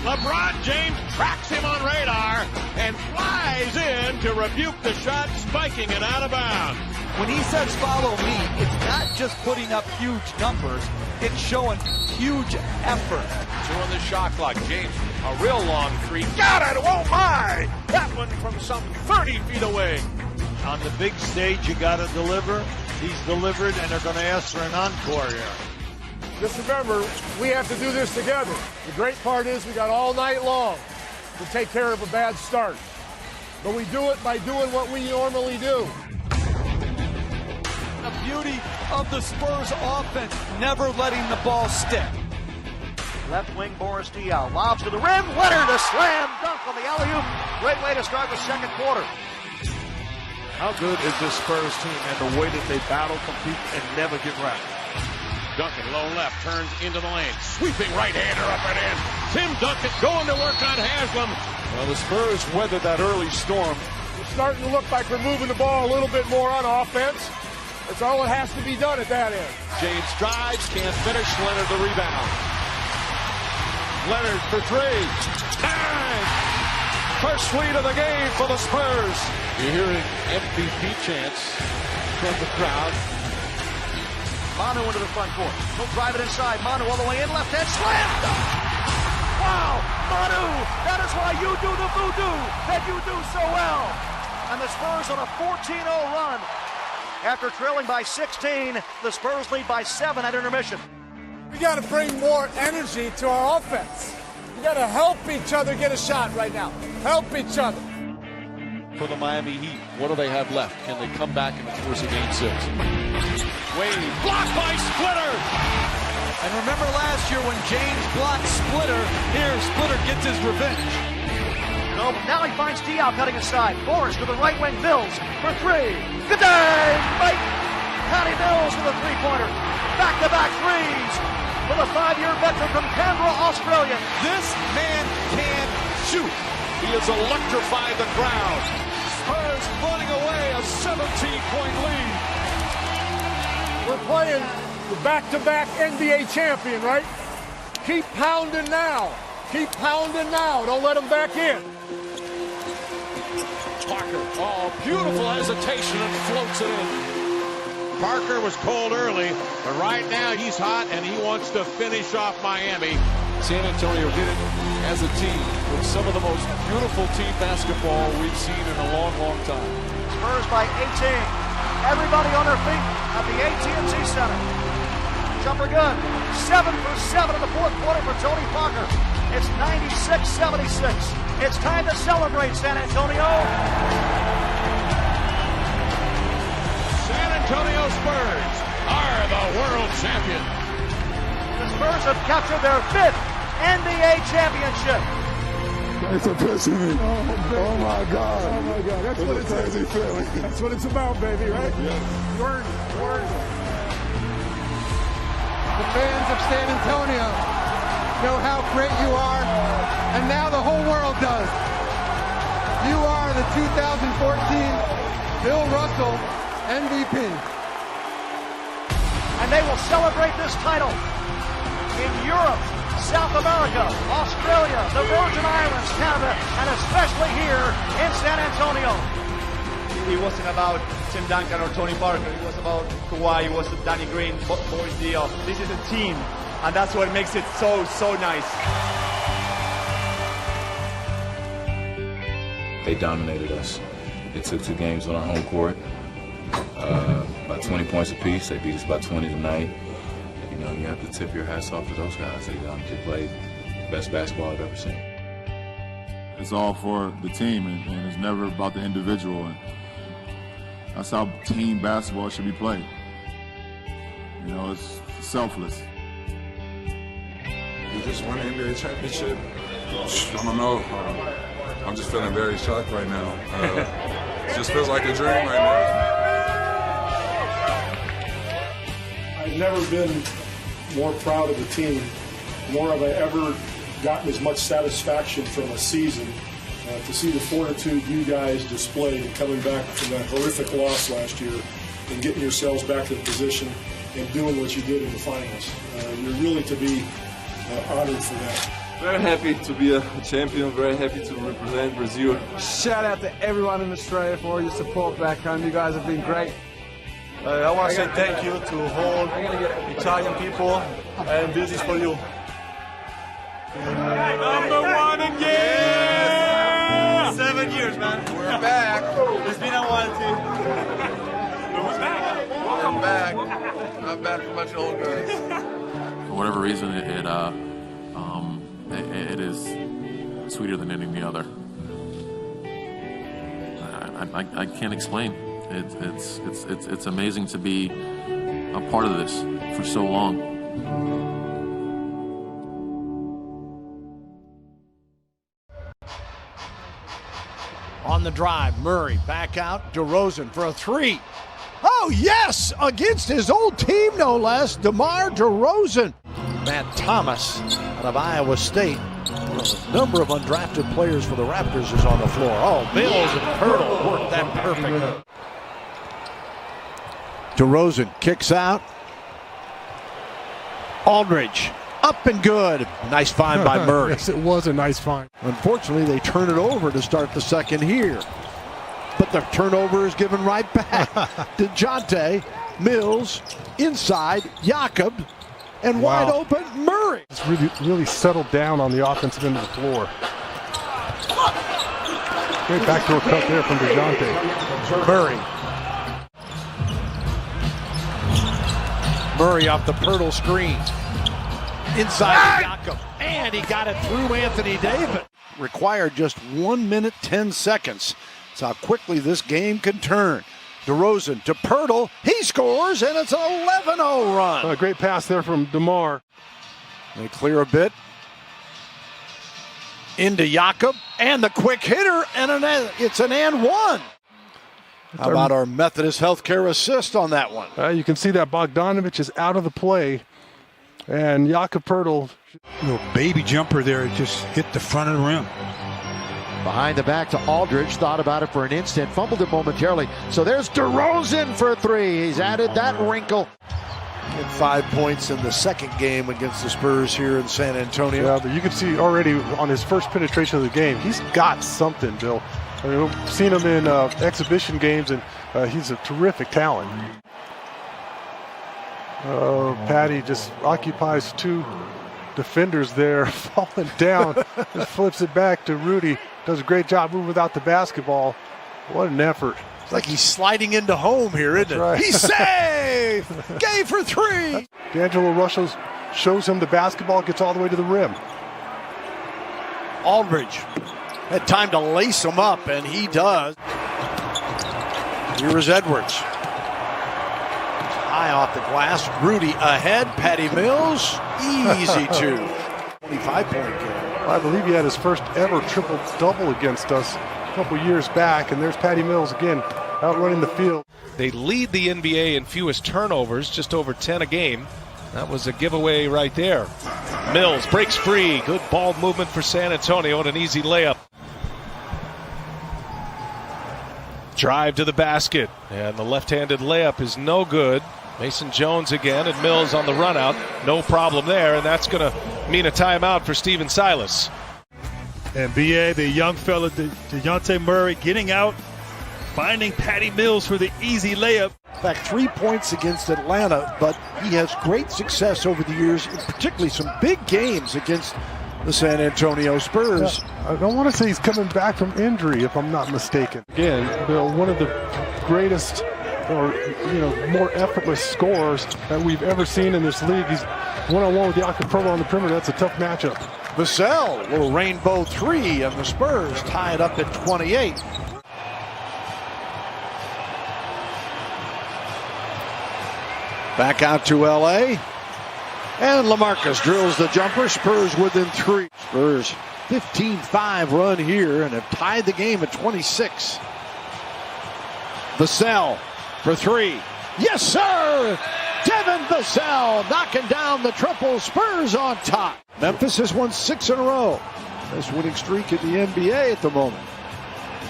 S6: LeBron James tracks him on radar and flies in to rebuke the shot, spiking it out of bounds.
S24: When he says follow me, it's not just putting up huge numbers, it's showing huge effort.
S6: 2 on the shot clock. James, a real long three. Got it! Oh my! That one from some 30 feet away.
S25: On the big stage, you got to deliver. He's delivered, and they're going to ask for an encore here.
S3: Just remember, we have to do this together. The great part is we got all night long to take care of a bad start. But we do it by doing what we normally do.
S24: The beauty of the Spurs offense, never letting the ball stick.
S8: Left wing Boris Diaw lobs to the rim. Leonard a slam dunk on the alley-oop. Great way to start the second quarter.
S23: How good is this Spurs team and the way that they battle, compete, and never get wrapped?
S6: Duncan, low left, turns into the lane. Sweeping right-hander up and in. Tim Duncan going to work on Haslam.
S23: Well, the Spurs weathered that early storm.
S3: It's starting to look like we're moving the ball a little bit more on offense. That's all that has to be done at that end.
S23: James drives, can't finish. Leonard the rebound. Leonard for three. Bang! First lead of the game for the Spurs. You're hearing MVP chants from the crowd.
S8: Manu into the front court. He'll drive it inside. Manu all the way in. Left hand slam. Wow! Manu! That is why you do the voodoo that you do so well. And the Spurs on a 14-0 run. After trailing by 16, the Spurs lead by 7 at intermission.
S3: We got to bring more energy to our offense. We got to help each other get a shot right now. Help each other.
S23: For the Miami Heat, what do they have left? Can they come back in the course of Game 6?
S6: Wade blocked by Splitter.
S24: And remember last year when James blocked Splitter, here Splitter gets his revenge.
S8: No, but now he finds Diaw cutting inside. Boris to the right wing. Mills for three. Good day, Mike. Patty Mills with a three-pointer. Back-to-back threes for the 5-year veteran from Canberra, Australia.
S23: This man can shoot. He has electrified the crowd. Spurs running away a 17-point lead.
S3: We're playing the back-to-back NBA champion, right? Keep pounding now. Keep pounding now. Don't let them back in.
S23: Parker. Oh, beautiful hesitation and floats it in. Parker was cold early, but right now he's hot and he wants to finish off Miami. San Antonio did it as a team with some of the most beautiful team basketball we've seen in a long, long time.
S6: Spurs by 18. Everybody on their feet at the AT&T Center. Jumper good. 7 for 7 in the fourth quarter for Tony Parker. It's 96-76. It's time to celebrate, San Antonio.
S23: San Antonio Spurs are the world champion.
S6: The Spurs have captured their 5th NBA championship.
S17: It's a pissing me. Oh my God.
S3: Oh my God. That's what it's
S17: crazy feeling.
S3: That's what it's about, baby, right?
S17: Yes.
S3: Word. The fans of San Antonio know how great you are, and now the whole world does. You are the 2014 Bill Russell MVP.
S6: And they will celebrate this title in Europe, South America, Australia, the Virgin Islands, Canada, and especially here in San Antonio.
S18: It wasn't about Tim Duncan or Tony Parker. It was about Kawhi. It was Danny Green, Boris Diaw. This is a team, and that's what makes it so nice.
S13: They dominated us. They took 2 games on our home court, by 20 points apiece. They beat us by 20 tonight. You know, you have to tip your hats off to those guys. They played the best basketball I've ever seen.
S15: It's all for the team, and it's never about the individual. And that's how team basketball should be played. You know, it's selfless.
S13: We just won the NBA championship. I don't know. I'm just feeling very shocked right now. It just feels like a dream right now.
S1: I've never been more proud of the team, nor have I ever gotten as much satisfaction from a season to see the fortitude you guys displayed in coming back from that horrific loss last year and getting yourselves back in position and doing what you did in the finals. You're really to be honored for that.
S7: Very happy to be a champion, very happy to represent Brazil.
S3: Shout out to everyone in Australia for all your support back home. You guys have been great.
S18: I want to say thank you to all Italian people, and this is for you.
S23: Number 1 again!
S18: 7 years, man.
S23: We're back.
S18: It's been a while, too.
S23: Who's back?
S7: I'm back. I'm back for much older guys.
S4: For whatever reason, it is sweeter than any other. I can't explain. It's amazing to be a part of this for so long.
S6: On the drive, Murray back out, DeRozan for a 3. Oh yes, against his old team no less, DeMar DeRozan. Matt Thomas out of Iowa State. The number of undrafted players for the Raptors is on the floor. Oh, Mills and Pirtle worked that perfectly. DeRozan kicks out. Aldridge up and good. Nice find by Murray.
S3: Yes, it was a nice find.
S6: Unfortunately, they turn it over to start the second here. But the turnover is given right back. DeJounte, Mills, inside, Jakob, and wide open, Murray.
S3: It's really settled down on the offensive end of the floor. Great backdoor cut there from DeJounte.
S6: Murray off the Pirtle screen. Inside to Jakob. And he got it through Anthony Davis. Required just 1 minute, 10 seconds. That's how quickly this game can turn. DeRozan to Pirtle. He scores, and it's an 11-0 run.
S3: A great pass there from DeMar.
S6: They clear a bit. Into Jakob. And the quick hitter, and it's an and one. How about our Methodist Healthcare assist on that one?
S3: You can see that Bogdanovich is out of the play. And Jakob Pirtle.
S14: Little baby jumper there. It just hit the front of the rim.
S6: Behind the back to Aldridge. Thought about it for an instant. Fumbled it momentarily. So there's DeRozan for a 3. He's added that wrinkle. Get 5 points in the second game against the Spurs here in San Antonio.
S3: Yeah, but you can see already on his first penetration of the game, he's got something, Bill. I mean, I've seen him in exhibition games, and he's a terrific talent. Patty just occupies two defenders there, falling down, and flips it back to Rudy. Does a great job moving without the basketball. What an effort.
S8: It's like he's sliding into home here, isn't it?
S3: Right.
S8: He's safe! Game for three!
S3: D'Angelo Russell shows him the basketball, gets all the way to the rim.
S8: Aldridge had time to lace him up, and he does. Here is Edwards. High off the glass. Rudy ahead. Patty Mills. Easy two. 25-point game.
S3: I believe he had his first ever triple-double against us a couple years back, and there's Patty Mills again, out running the field.
S10: They lead the NBA in fewest turnovers, just over 10 a game. That was a giveaway right there. Mills breaks free. Good ball movement for San Antonio and an easy layup. Drive to the basket, and the left-handed layup is no good. Mason Jones again, and Mills on the run out. No problem there, and that's going to mean a timeout for Steven Silas.
S16: And B.A., the young fella, DeJounte Murray, getting out, finding Patty Mills for the easy layup.
S8: In fact, 3 points against Atlanta, but he has great success over the years, particularly some big games against the San Antonio Spurs.
S3: I don't want to say he's coming back from injury, if I'm not mistaken. Again, one of the greatest, or more effortless scorers that we've ever seen in this league. He's one-on-one with Jakob Poeltl on the perimeter. That's a tough matchup.
S8: Vassell, little rainbow three, and the Spurs tie it up at 28. Back out to L.A. And LaMarcus drills the jumper. Spurs within three. Spurs 15-5 run here and have tied the game at 26. Vassell for three. Yes, sir! Devin Vassell knocking down the triple. Spurs on top. Memphis has won 6 in a row. Best winning streak in the NBA at the moment.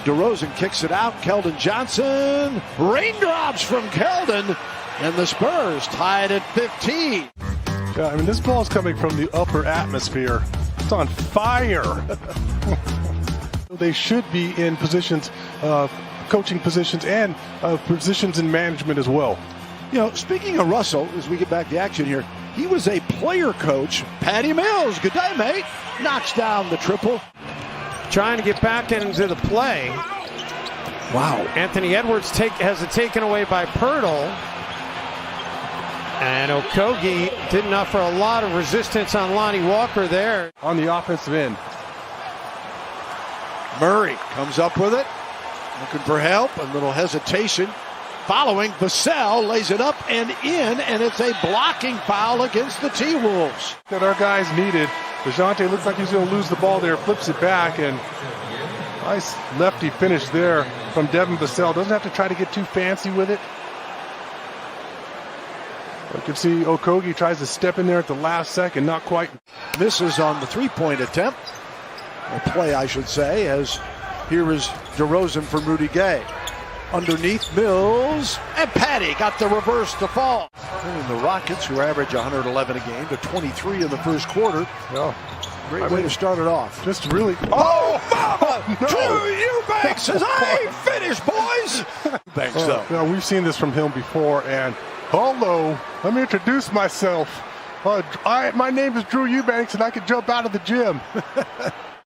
S8: DeRozan kicks it out. Keldon Johnson. Raindrops from Keldon. And the Spurs tied at 15.
S3: Yeah, I mean, this ball is coming from the upper atmosphere. It's on fire. They should be in positions, coaching positions, and positions in management as well.
S8: Speaking of Russell, as we get back to action here, he was a player coach. Patty Mills, good day, mate. Knocks down the triple.
S20: Trying to get back into the play.
S8: Wow.
S20: Anthony Edwards has it taken away by Poeltl. And Okogie didn't offer a lot of resistance on Lonnie Walker there.
S3: On the offensive end.
S8: Murray comes up with it. Looking for help. A little hesitation. Following, Vassell lays it up and in, and it's a blocking foul against the T-Wolves.
S3: That our guys needed. DeJounte looks like he's going to lose the ball there, flips it back, and nice lefty finish there from Devin Vassell. Doesn't have to try to get too fancy with it. You can see Okogie tries to step in there at the last second, not quite.
S8: Misses on the three-point attempt. Or play, I should say, as here is DeRozan from Rudy Gay. Underneath Mills, and Patty got the reverse to fall. And the Rockets, who average 111 a game, to 23 in the first quarter.
S3: Yeah.
S8: Great way to start it off.
S3: Just really.
S8: Oh, mama! No. Drew Eubanks says, I ain't finished, boys! Thanks, though.
S3: We've seen this from him before, and hello, let me introduce myself. My name is Drew Eubanks, and I can jump out of the gym.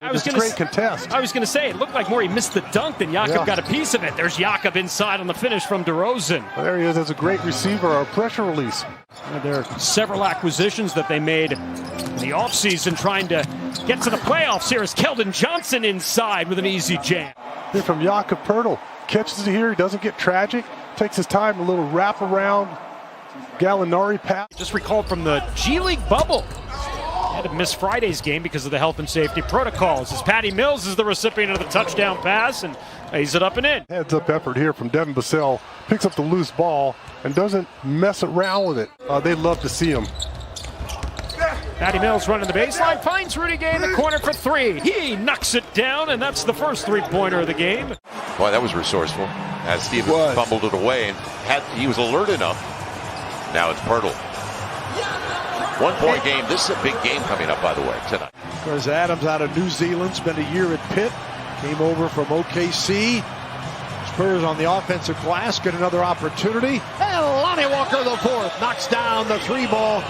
S3: Great contest.
S21: I was going to say, it looked like more he missed the dunk than Jakob got a piece of it. There's Jakob inside on the finish from DeRozan.
S3: Well, there he is as a great receiver, a pressure release.
S21: There are several acquisitions that they made in the offseason trying to get to the playoffs. Here is Keldon Johnson inside with an easy jam.
S3: Here from Jakob Poeltl. Catches it here. He doesn't get tragic. Takes his time, a little wraparound Gallinari pass.
S21: Just recalled from the G League bubble. Had to miss Friday's game because of the health and safety protocols. As Patty Mills is the recipient of the touchdown pass and lays it up and in.
S3: Heads up effort here from Devin Vassell. Picks up the loose ball and doesn't mess around with it. They love to see him.
S21: Patty Mills running the baseline, finds Rudy Gay in the corner for three. He knocks it down, and that's the first three-pointer of the game.
S22: Boy, that was resourceful. As Steven fumbled it away, and he was alert enough. Now it's Poeltl. 1-point game. This is a big game coming up, by the way, tonight.
S8: Of course, Adams out of New Zealand, spent a year at Pitt.
S24: Came over from OKC. Spurs on the offensive glass get another opportunity. And Lonnie Walker, the fourth, knocks down the 3 ball.